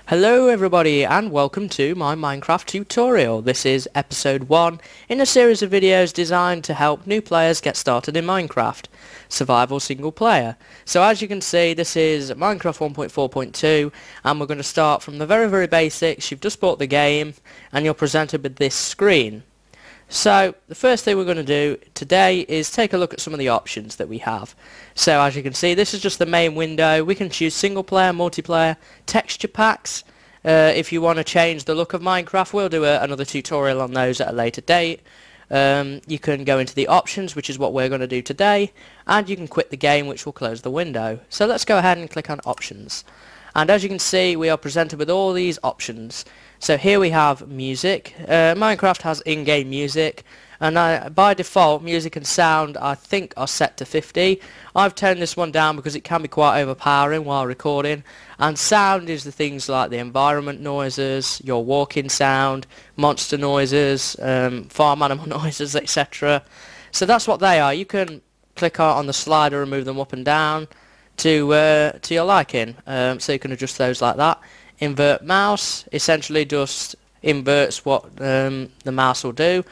Hello everybody and welcome to my Minecraft tutorial. This is episode 1 in a series of videos designed to help new players get started in Minecraft, survival single player. So as you can see, this is Minecraft 1.4.2 and we're going to start from the very basics. You've just bought the game and you're presented with this screen. So the first thing we're going to do today is take a look at some of the options that we have. So as you can see, this is just the main window. We can choose single player, multiplayer, texture packs. If you want to change the look of Minecraft, we'll do another tutorial on those at a later date. You can go into the options, which is what we're going to do today, and you can quit the game, which will close the window. So let's go ahead and click on options. And as you can see, we are presented with all these options. So here we have music. Minecraft has in-game music, and by default music and sound I think are set to 50. I've turned this one down because it can be quite overpowering while recording, and sound is the things like the environment noises, your walking sound, monster noises, farm animal noises, etc. So that's what they are. You can click on the slider and move them up and down to your liking, so you can adjust those like that. Invert mouse essentially just inverts what the mouse will do,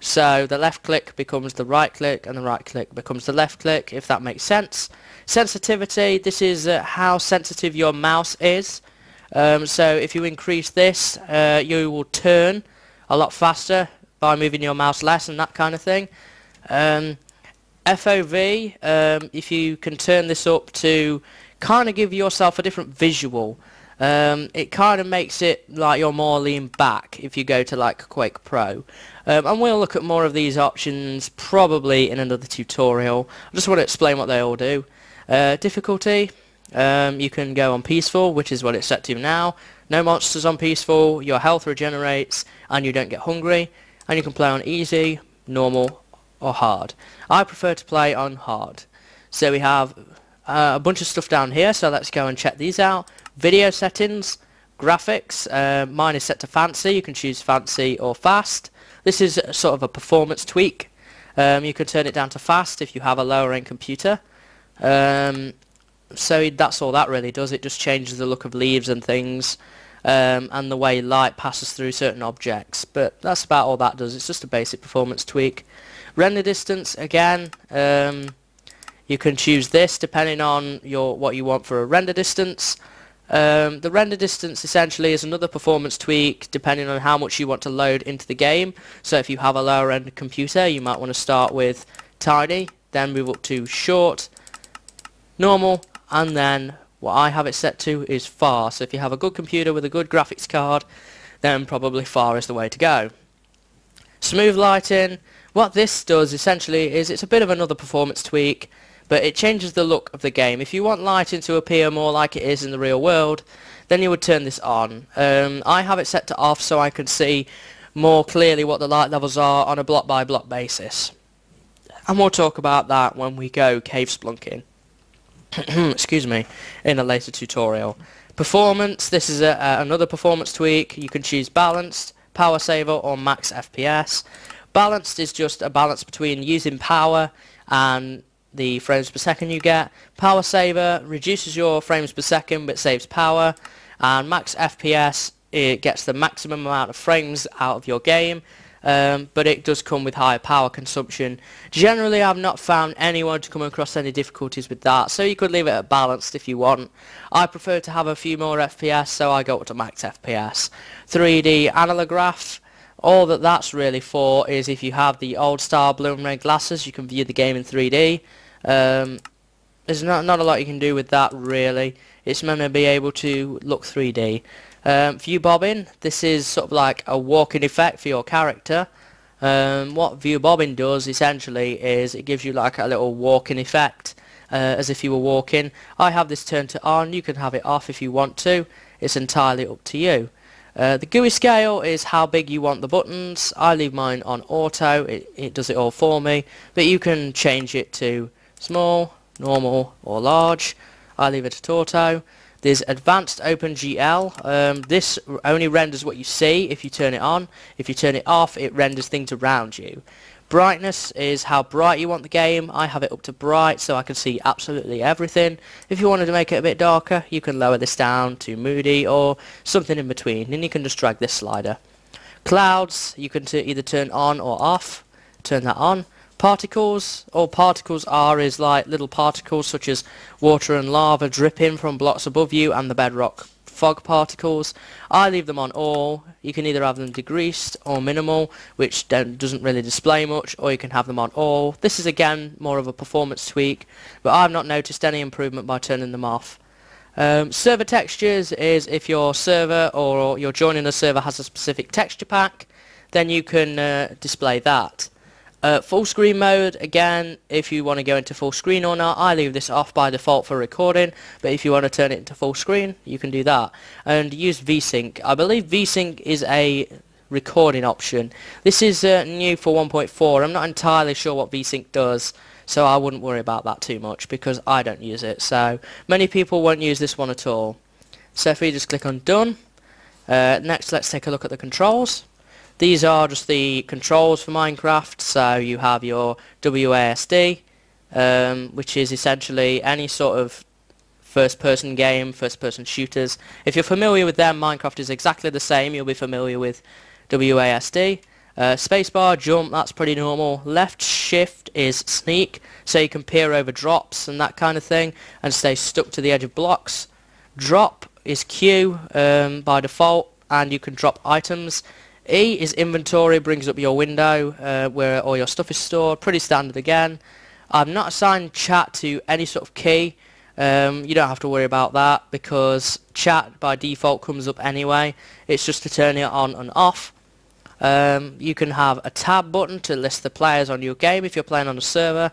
so the left click becomes the right click and the right click becomes the left click, if that makes sense. Sensitivity, this is how sensitive your mouse is. So if you increase this, you will turn a lot faster by moving your mouse less and that kind of thing. FOV, if you can turn this up to kind of give yourself a different visual, it kind of makes it like you're more lean back if you go to like Quake Pro. And we'll look at more of these options probably in another tutorial. I just want to explain what they all do. Difficulty, you can go on peaceful, which is what it's set to now. No monsters on peaceful, your health regenerates and you don't get hungry. And you can play on easy, normal or hard. I prefer to play on hard. So we have a bunch of stuff down here, so let's go and check these out. Video settings, graphics, mine is set to fancy. You can choose fancy or fast. This is sort of a performance tweak. You can turn it down to fast if you have a lower end computer. So that's all that really does. It just changes the look of leaves and things, and the way light passes through certain objects, but that's about all that does. It's just a basic performance tweak. Render distance, again, you can choose this depending on what you want for a render distance. The render distance essentially is another performance tweak depending on how much you want to load into the game. So if you have a lower end computer, you might want to start with tiny, then move up to short, normal, and then what I have it set to is far. So if you have a good computer with a good graphics card, then probably far is the way to go. Smooth lighting, what this does essentially is it's a bit of another performance tweak, but it changes the look of the game. If you want lighting to appear more like it is in the real world, then you would turn this on. I have it set to off so I can see more clearly what the light levels are on a block by block basis. And we'll talk about that when we go cave splunking. Excuse me, in a later tutorial. Performance, this is another performance tweak. You can choose balanced, power saver or max FPS. Balanced is just a balance between using power and the frames per second you get. Power saver reduces your frames per second but saves power, and max FPS, it gets the maximum amount of frames out of your game, but it does come with higher power consumption. Generally I've not found anyone to come across any difficulties with that, so you could leave it at balanced if you want. I prefer to have a few more FPS, so I go up to max FPS. 3D analograph, all that's really for is if you have the old style blue and red glasses, you can view the game in 3D. There's not a lot you can do with that really. It's meant to be able to look 3D. View bobbing, this is sort of like a walking effect for your character. What view bobbing does essentially is it gives you like a little walking effect, as if you were walking. I have this turned to on. You can have it off if you want to. It's entirely up to you. The GUI scale is how big you want the buttons. I leave mine on auto, it does it all for me, but you can change it to small, normal or large. I leave it at auto. There's advanced OpenGL. This only renders what you see if you turn it on. If you turn it off, it renders things around you. Brightness is how bright you want the game. I have it up to bright so I can see absolutely everything. If you wanted to make it a bit darker, you can lower this down to moody or something in between, and you can just drag this slider. Clouds, you can either turn on or off. Turn that on. Particles, all particles are is like little particles such as water and lava dripping from blocks above you and the bedrock fog particles. I leave them on all. You can either have them degreased or minimal, which doesn't really display much, or you can have them on all. This is again more of a performance tweak, but I've not noticed any improvement by turning them off. Server textures is if your server or you're joining a server has a specific texture pack, then you can display that. Full screen mode, again, if you want to go into full screen or not, I leave this off by default for recording, but if you want to turn it into full screen, you can do that. And use VSync. I believe VSync is a recording option. This is new for 1.4. I'm not entirely sure what VSync does, so I wouldn't worry about that too much because I don't use it. So many people won't use this one at all. So if we just click on done, next let's take a look at the controls. These are just the controls for Minecraft. So you have your WASD, which is essentially any sort of first-person game, first-person shooters. If you're familiar with them, Minecraft is exactly the same. You'll be familiar with WASD. Spacebar, jump, that's pretty normal. Left shift is sneak, so you can peer over drops and that kind of thing and stay stuck to the edge of blocks. Drop is Q by default, and you can drop items. E is inventory, brings up your window where all your stuff is stored. Pretty standard again. I've not assigned chat to any sort of key. You don't have to worry about that because chat by default comes up anyway. It's just to turn it on and off. You can have a tab button to list the players on your game if you're playing on a server.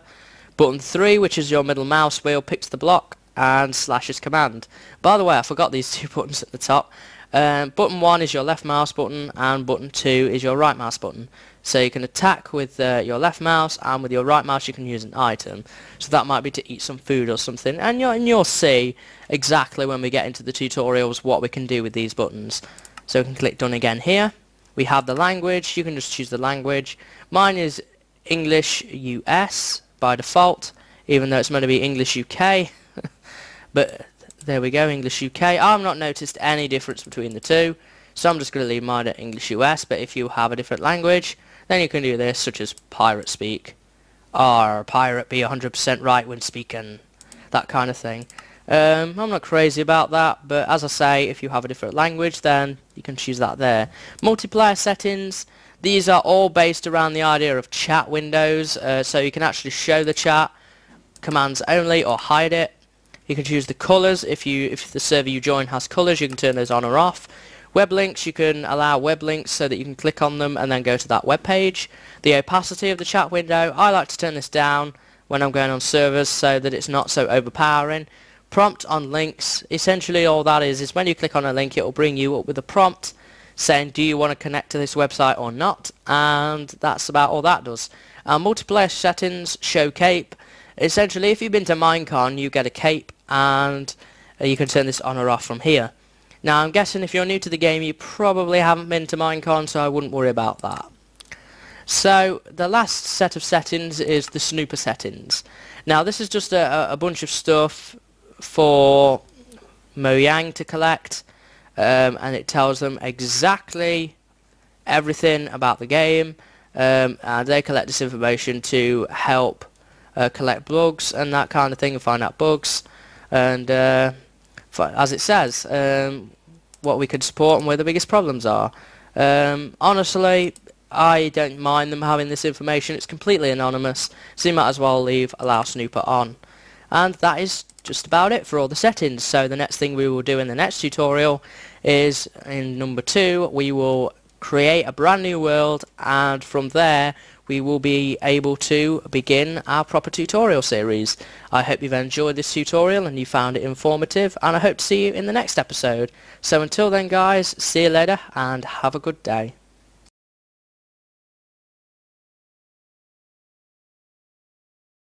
Button 3, which is your middle mouse wheel, picks the block, and slash is command. By the way, I forgot these two buttons at the top. Button 1 is your left mouse button and button 2 is your right mouse button. So you can attack with your left mouse, and with your right mouse you can use an item. So that might be to eat some food or something, and you'll see exactly when we get into the tutorials what we can do with these buttons. So we can click done again here. We have the language, you can just choose the language. Mine is English US by default, even though it's meant to be English UK. But there we go, English UK. I've not noticed any difference between the two, so I'm just going to leave mine at English US, but if you have a different language, then you can do this, such as pirate speak. Or pirate be 100% right when speaking. That kind of thing. I'm not crazy about that, but as I say, if you have a different language, then you can choose that there. Multiplayer settings. These are all based around the idea of chat windows, so you can actually show the chat, commands only, or hide it. You can choose the colours. If the server you join has colours, you can turn those on or off. Web links, you can allow web links so that you can click on them and then go to that web page. The opacity of the chat window, I like to turn this down when I'm going on servers so that it's not so overpowering. Prompt on links, essentially all that is when you click on a link, it will bring you up with a prompt saying do you want to connect to this website or not, and that's about all that does. Multiplayer settings, show cape. Essentially, if you've been to Minecon, you get a cape, and you can turn this on or off from here. Now, I'm guessing if you're new to the game, you probably haven't been to Minecon, so I wouldn't worry about that. So, the last set of settings is the Snooper settings. Now, this is just a bunch of stuff for Mojang to collect, and it tells them exactly everything about the game, and they collect this information to help collect bugs and that kind of thing, and find out bugs, and as it says, what we can support and where the biggest problems are. Honestly, I don't mind them having this information. It's completely anonymous, so you might as well leave allow Snooper on. And that is just about it for all the settings. So the next thing we will do in the next tutorial is, in number 2, we will create a brand new world, and from there we will be able to begin our proper tutorial series. I hope you've enjoyed this tutorial and you found it informative, and I hope to see you in the next episode. So until then guys, see you later and have a good day.